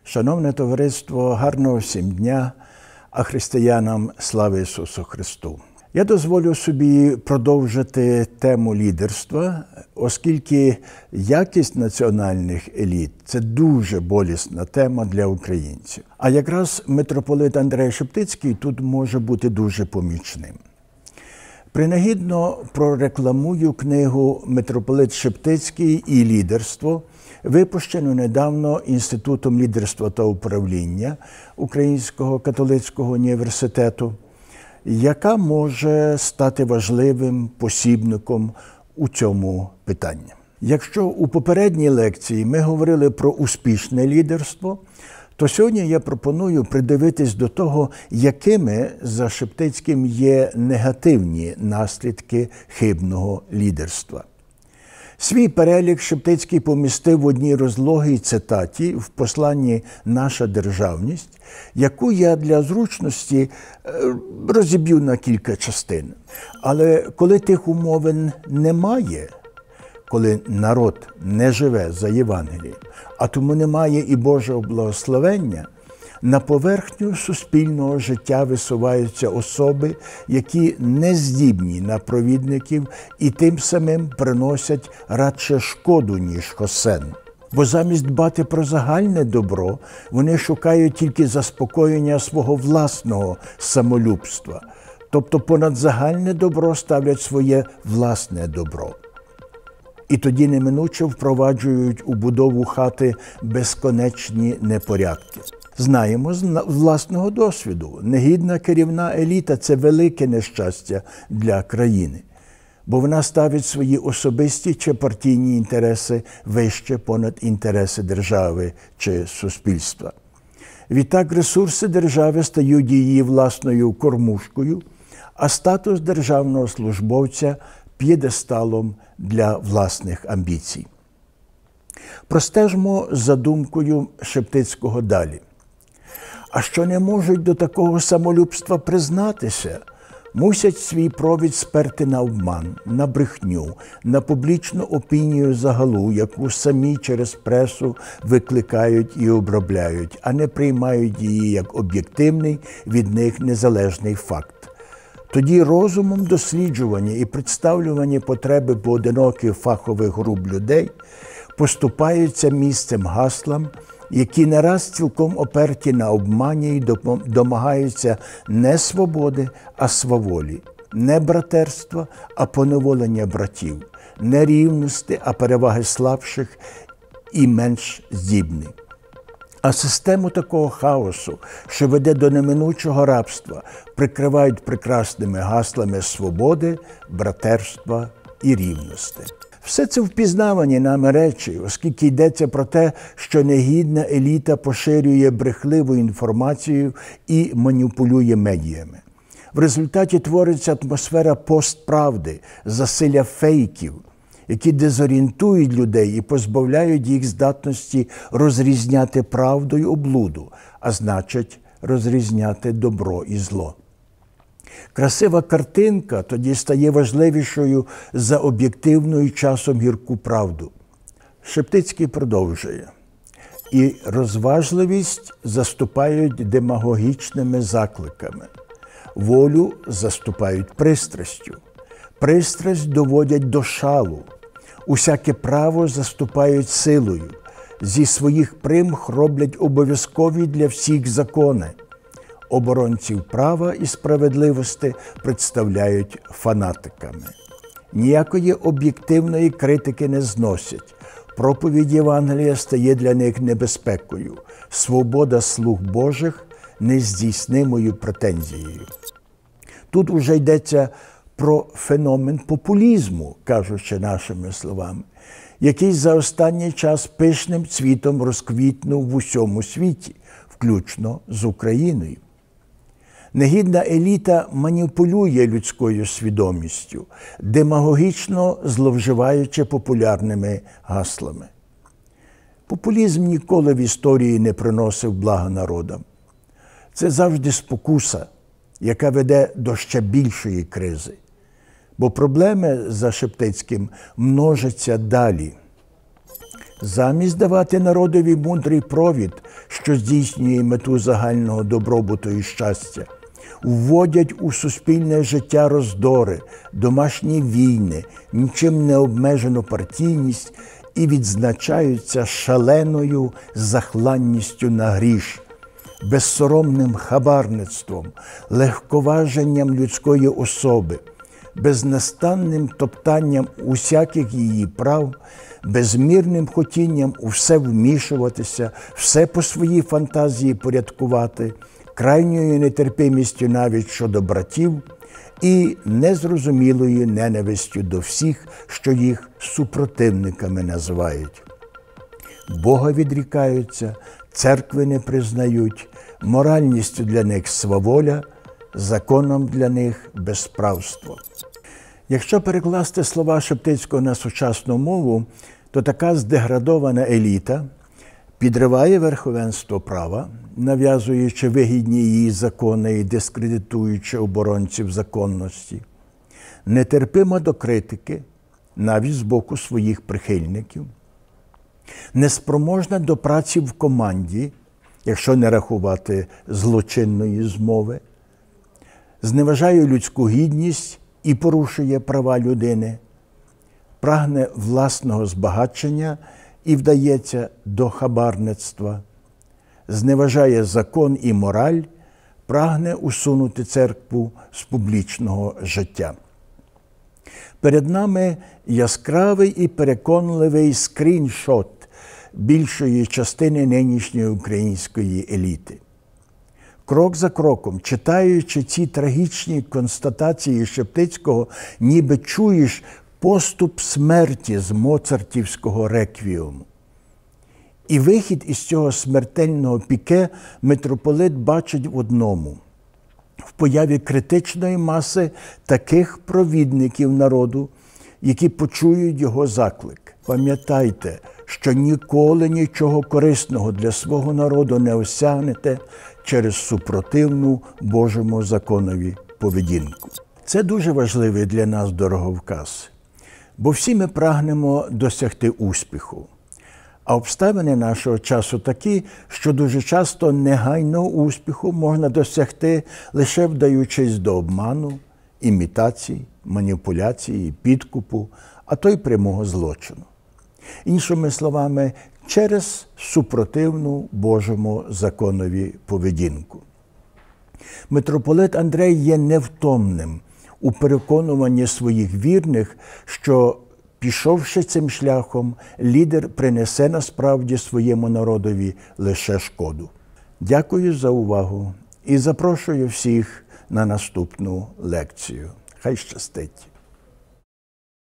Шановне товариство, гарного всім дня, а християнам слава Ісусу Христу. Я дозволю собі продовжити тему лідерства, оскільки якість національних еліт – це дуже болісна тема для українців. А якраз митрополит Андрей Шептицький тут може бути дуже помічним. Принагідно прорекламую книгу «Митрополит Шептицький і лідерство», випущену недавно Інститутом лідерства та управління Українського католицького університету, яка може стати важливим посібником у цьому питанні. Якщо у попередній лекції ми говорили про успішне лідерство, то сьогодні я пропоную придивитись до того, якими за Шептицьким є негативні наслідки хибного лідерства. Свій перелік Шептицький помістив в одній розлогій цитаті в посланні «Наша державність», яку я для зручності розіб'ю на кілька частин. Але коли тих умовин немає, коли народ не живе за Євангелієм, а тому немає і Божого благословення, на поверхню суспільного життя висуваються особи, які не здібні на провідників і тим самим приносять радше шкоду, ніж хосен. Бо замість дбати про загальне добро, вони шукають тільки заспокоєння свого власного самолюбства, тобто понад загальне добро ставлять своє власне добро. І тоді неминуче впроваджують у будову хати безконечні непорядки. Знаємо з власного досвіду, негідна керівна еліта – це велике нещастя для країни, бо вона ставить свої особисті чи партійні інтереси вище понад інтереси держави чи суспільства. Відтак ресурси держави стають її власною кормушкою, а статус державного службовця – п'єдесталом для власних амбіцій. Простежмо за думкою Шептицького далі. А що не можуть до такого самолюбства признатися, мусять свій провід сперти на обман, на брехню, на публічну опінію загалу, яку самі через пресу викликають і обробляють, а не приймають її як об'єктивний від них незалежний факт. Тоді розумом досліджування і представлювання потреби поодиноких фахових груп людей поступаються місцем гаслам, які не раз цілком оперті на обмані й домагаються не свободи, а сваволі, не братерства, а поневолення братів, не рівності, а переваги слабших і менш здібних. А систему такого хаосу, що веде до неминучого рабства, прикривають прекрасними гаслами свободи, братерства і рівності. Все це впізнавані нами речі, оскільки йдеться про те, що негідна еліта поширює брехливу інформацію і маніпулює медіями. В результаті твориться атмосфера постправди, засилля фейків, які дезорієнтують людей і позбавляють їх здатності розрізняти правду й облуду, а значить розрізняти добро і зло. Красива картинка тоді стає важливішою за об'єктивну і часом гірку правду. Шептицький продовжує. І розважливість заступають демагогічними закликами, волю заступають пристрастю, пристрасть доводять до шалу, усяке право заступають силою, зі своїх примх роблять обов'язкові для всіх закони. Оборонців права і справедливості представляють фанатиками. Ніякої об'єктивної критики не зносять. Проповідь Євангелія стає для них небезпекою. Свобода слуг Божих – нездійснимою претензією. Тут уже йдеться про феномен популізму, кажучи нашими словами, який за останній час пишним цвітом розквітнув в усьому світі, включно з Україною. Негідна еліта маніпулює людською свідомістю, демагогічно зловживаючи популярними гаслами. Популізм ніколи в історії не приносив блага народам. Це завжди спокуса, яка веде до ще більшої кризи. Бо проблеми за Шептицьким множаться далі. Замість давати народові мудрий провід, що здійснює мету загального добробуту і щастя, вводять у суспільне життя роздори, домашні війни, нічим не обмежену партійність і відзначаються шаленою захланністю на гріх, безсоромним хабарництвом, легковаженням людської особи, безнастанним топтанням усяких її прав, безмірним хотінням у все вмішуватися, все по своїй фантазії порядкувати, крайньою нетерпимістю навіть щодо братів і незрозумілою ненавистю до всіх, що їх супротивниками називають. Бога відрікаються, церкви не признають, моральністю для них сваволя, законом для них безправство. Якщо перекласти слова Шептицького на сучасну мову, то така здеградована еліта підриває верховенство права, нав'язуючи вигідні її закони і дискредитуючи оборонців законності, нетерпима до критики, навіть з боку своїх прихильників, неспроможна до праці в команді, якщо не рахувати злочинної змови, зневажає людську гідність і порушує права людини, прагне власного збагачення і вдається до хабарництва, зневажає закон і мораль, прагне усунути церкву з публічного життя. Перед нами яскравий і переконливий скріншот більшої частини нинішньої української еліти. Крок за кроком, читаючи ці трагічні констатації Шептицького, ніби чуєш поступ смерті з моцартівського реквієму. І вихід із цього смертельного піке митрополит бачить в одному – в появі критичної маси таких провідників народу, які почують його заклик. Пам'ятайте, що ніколи нічого корисного для свого народу не осягнете через супротивну Божому законові поведінку. Це дуже важливий для нас дороговказ, бо всі ми прагнемо досягти успіху. А обставини нашого часу такі, що дуже часто негайного успіху можна досягти, лише вдаючись до обману, імітацій, маніпуляції, підкупу, а то й прямого злочину. Іншими словами, через супротивну Божому законові поведінку. Митрополит Андрей є невтомним у переконуванні своїх вірних, що, пішовши цим шляхом, лідер принесе насправді своєму народові лише шкоду. Дякую за увагу і запрошую всіх на наступну лекцію. Хай щастить!